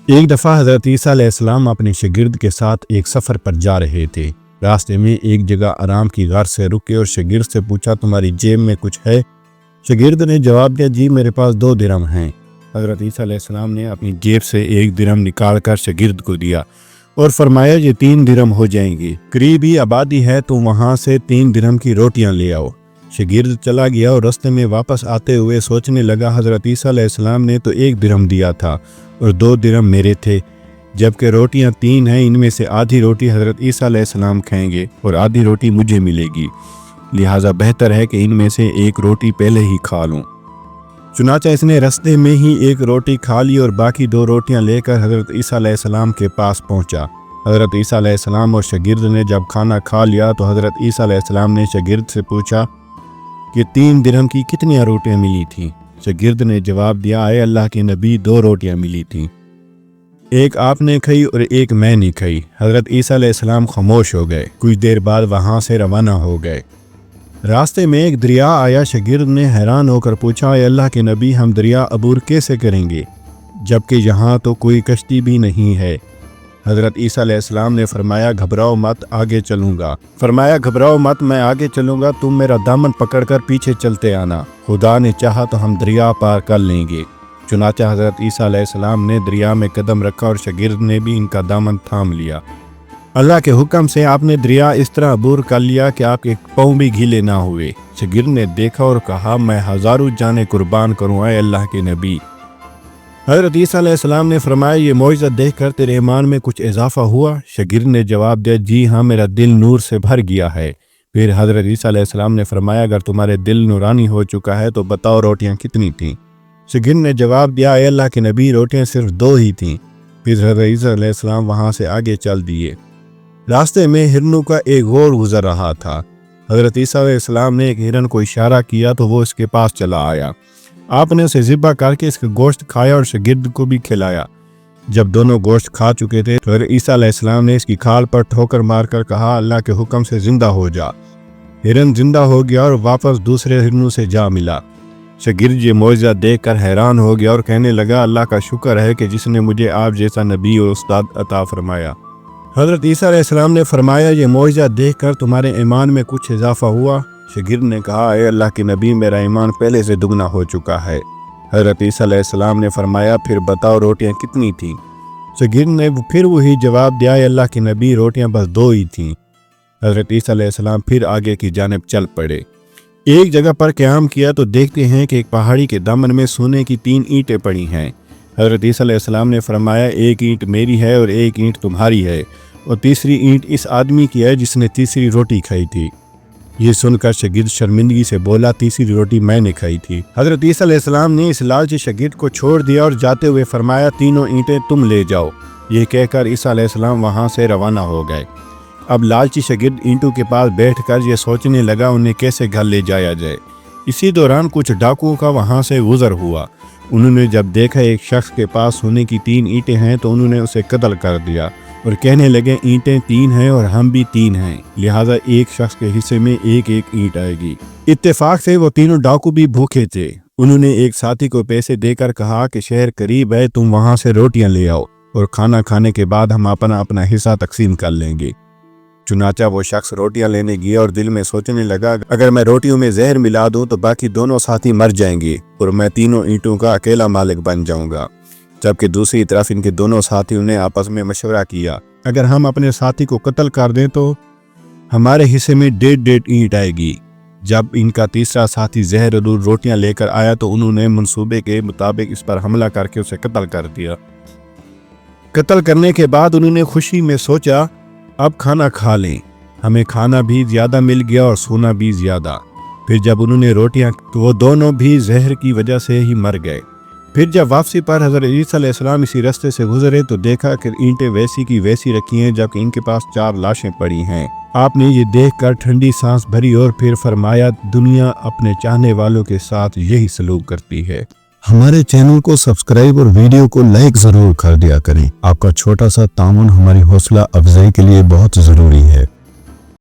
ایک دفعہ حضرت عیسیٰ علیہ السلام اپنے شاگرد کے ساتھ ایک سفر پر جا رہے تھے۔ راستے میں ایک جگہ آرام کی غار سے رکے اور شاگرد سے پوچھا، تمہاری جیب میں کچھ ہے؟ شاگرد نے جواب دیا، جی میرے پاس 2 درہم ہیں۔ حضرت عیسیٰ علیہ السلام نے اپنی جیب سے 1 درہم نکال کر شاگرد کو دیا اور فرمایا، یہ 3 درہم ہو جائیں گے، قریب ہی آبادی ہے تو وہاں سے 3 درہم کی روٹیاں لے آؤ۔ شاگرد چلا گیا اور راستے میں واپس آتے ہوئے سوچنے لگا، حضرت عیسیٰ علیہ السلام نے تو 1 درہم دیا تھا اور 2 درہم میرے تھے، جبکہ روٹیاں 3 ہیں، ان میں سے آدھی روٹی حضرت عیسیٰ علیہ السلام کھائیں گے اور آدھی روٹی مجھے ملے گی، لہٰذا بہتر ہے کہ ان میں سے 1 روٹی پہلے ہی کھا لوں۔ چنانچہ اس نے رستے میں ہی 1 روٹی کھا لی اور باقی 2 روٹیاں لے کر حضرت عیسیٰ علیہ السلام کے پاس پہنچا۔ حضرت عیسیٰ علیہ السلام اور شاگرد نے جب کھانا کھا لیا تو حضرت عیسیٰ علیہ السلام نے شاگرد سے پوچھا کہ 3 درہم کی کتنی روٹیاں ملی تھیں؟ شاگرد نے جواب دیا، اے اللہ کے نبی، 2 روٹیاں ملی تھیں، 1 آپ نے کھائی اور 1 میں نے کھائی۔ حضرت عیسیٰ علیہ السلام خاموش ہو گئے، کچھ دیر بعد وہاں سے روانہ ہو گئے۔ راستے میں ایک دریا آیا، شاگرد نے حیران ہو کر پوچھا، اے اللہ کے نبی، ہم دریا عبور کیسے کریں گے جبکہ یہاں تو کوئی کشتی بھی نہیں ہے؟ حضرت عیسیٰ علیہ السلام نے فرمایا، گھبراؤ مت، آگے چلوں گا۔ گھبراؤ مت، میں آگے چلوں گا، تم میرا دامن پکڑ کر پیچھے چلتے آنا، خدا نے چاہا تو ہم دریا پار کر لیں گے۔ چنانچہ حضرت عیسیٰ علیہ السلام نے دریا میں قدم رکھا اور شاگرد نے بھی ان کا دامن تھام لیا۔ اللہ کے حکم سے آپ نے دریا اس طرح عبور کر لیا کہ آپ کے پاؤں بھی گیلے نہ ہوئے۔ شاگرد نے دیکھا اور کہا، میں ہزاروں جانیں قربان کروں اے اللہ کے نبی۔ حضرت عیسیٰ علیہ السلام نے فرمایا، یہ معجزہ دیکھ کر تیرے ایمان میں کچھ اضافہ ہوا؟ شاگرد نے جواب دیا، جی ہاں، میرا دل نور سے بھر گیا ہے۔ پھر حضرت عیسیٰ علیہ السلام نے فرمایا، اگر تمہارے دل نورانی ہو چکا ہے تو بتاؤ روٹیاں کتنی تھیں؟ شاگرد نے جواب دیا، اے اللہ کے نبی، روٹیاں صرف 2 ہی تھیں۔ پھر حضرت عیسیٰ علیہ السلام وہاں سے آگے چل دیے۔ راستے میں ہرنوں کا ایک غور گزر رہا تھا۔ حضرت عیسیٰ علیہ السلام نے ایک ہرن کو اشارہ کیا تو وہ اس کے پاس چلا آیا۔ آپ نے اسے ذبح کر کے اس کا گوشت کھایا اور شاگرد کو بھی کھلایا۔ جب دونوں گوشت کھا چکے تھے تو حضرت عیسیٰ علیہ السلام نے اس کی کھال پر ٹھوکر مار کر کہا، اللہ کے حکم سے زندہ ہو جا۔ ہرن زندہ ہو گیا اور واپس دوسرے ہرنوں سے جا ملا۔ شاگرد یہ معجزہ دیکھ کر حیران ہو گیا اور کہنے لگا، اللہ کا شکر ہے کہ جس نے مجھے آپ جیسا نبی اور استاد عطا فرمایا۔ حضرت عیسیٰ علیہ السلام نے فرمایا، یہ معجزہ دیکھ کر تمہارے ایمان میں کچھ اضافہ ہوا؟ شاگرد نے کہا، اے اللہ کے نبی، میرا ایمان پہلے سے دگنا ہو چکا ہے۔ حضرت عیسیٰ علیہ السلام نے فرمایا، پھر بتاؤ روٹیاں کتنی تھیں؟ شاگرد نے پھر وہی جواب دیا، اے اللہ کے نبی، روٹیاں بس 2 ہی تھیں۔ حضرت عیسیٰ علیہ السلام پھر آگے کی جانب چل پڑے۔ ایک جگہ پر قیام کیا تو دیکھتے ہیں کہ ایک پہاڑی کے دامن میں سونے کی 3 اینٹیں پڑی ہیں۔ حضرت عیسیٰ علیہ السلام نے فرمایا، 1 اینٹ میری ہے اور 1 اینٹ تمہاری ہے اور تیسری اینٹ اس آدمی کی ہے جس نے تیسری روٹی کھائی تھی۔ یہ سن کر شاگرد شرمندگی سے بولا، تیسری روٹی میں نے کھائی تھی۔ حضرت عیسیٰ علیہ السلام نے اس لالچی شاگرد کو چھوڑ دیا اور جاتے ہوئے فرمایا، 3 اینٹیں تم لے جاؤ۔ یہ کہہ کر عیسیٰ علیہ السلام وہاں سے روانہ ہو گئے۔ اب لالچی شاگرد اینٹوں کے پاس بیٹھ کر یہ سوچنے لگا انہیں کیسے گھر لے جایا جائے۔ اسی دوران کچھ ڈاکوؤں کا وہاں سے گزر ہوا۔ انہوں نے جب دیکھا ایک شخص کے پاس سونے کی 3 اینٹیں ہیں تو انہوں نے اسے قتل کر دیا اور کہنے لگے، اینٹیں 3 ہیں اور ہم بھی 3 ہیں، لہٰذا ایک شخص کے حصے میں 1 اینٹ آئے گی۔ اتفاق سے وہ تینوں ڈاکو بھی بھوکے تھے۔ انہوں نے ایک ساتھی کو پیسے دے کر کہا کہ شہر قریب ہے، تم وہاں سے روٹیاں لے آؤ اور کھانا کھانے کے بعد ہم اپنا اپنا حصہ تقسیم کر لیں گے۔ چنانچہ وہ شخص روٹیاں لینے گیا اور دل میں سوچنے لگا، اگر میں روٹیوں میں زہر ملا دوں تو باقی دونوں ساتھی مر جائیں گے اور میں 3 اینٹوں کا اکیلا مالک بن جاؤں گا۔ جبکہ دوسری طرف ان کے دونوں ساتھیوں نے آپس میں مشورہ کیا، اگر ہم اپنے ساتھی کو قتل کر دیں تو ہمارے حصے میں 1.5 اینٹ آئے گی۔ جب ان کا تیسرا ساتھی زہر آلود روٹیاں لے کر آیا تو انہوں نے منصوبے کے مطابق اس پر حملہ کر کے اسے قتل کر دیا۔ قتل کرنے کے بعد انہوں نے خوشی میں سوچا، اب کھانا کھا لیں، ہمیں کھانا بھی زیادہ مل گیا اور سونا بھی زیادہ۔ پھر جب انہوں نے روٹیاں تو وہ دونوں بھی زہر کی وجہ سے ہی مر گئے۔ پھر جب واپسی پر حضرت عیسیٰ علیہ السلام اسی راستے سے گزرے تو دیکھا کہ اینٹیں ویسی کی ویسی رکھی ہیں جبکہ ان کے پاس 4 لاشیں پڑی ہیں۔ آپ نے یہ دیکھ کر ٹھنڈی سانس بھری اور پھر فرمایا، دنیا اپنے چاہنے والوں کے ساتھ یہی سلوک کرتی ہے۔ ہمارے چینل کو سبسکرائب اور ویڈیو کو لائک ضرور کر دیا کریں۔ آپ کا چھوٹا سا تعاون ہماری حوصلہ افزائی کے لیے بہت ضروری ہے۔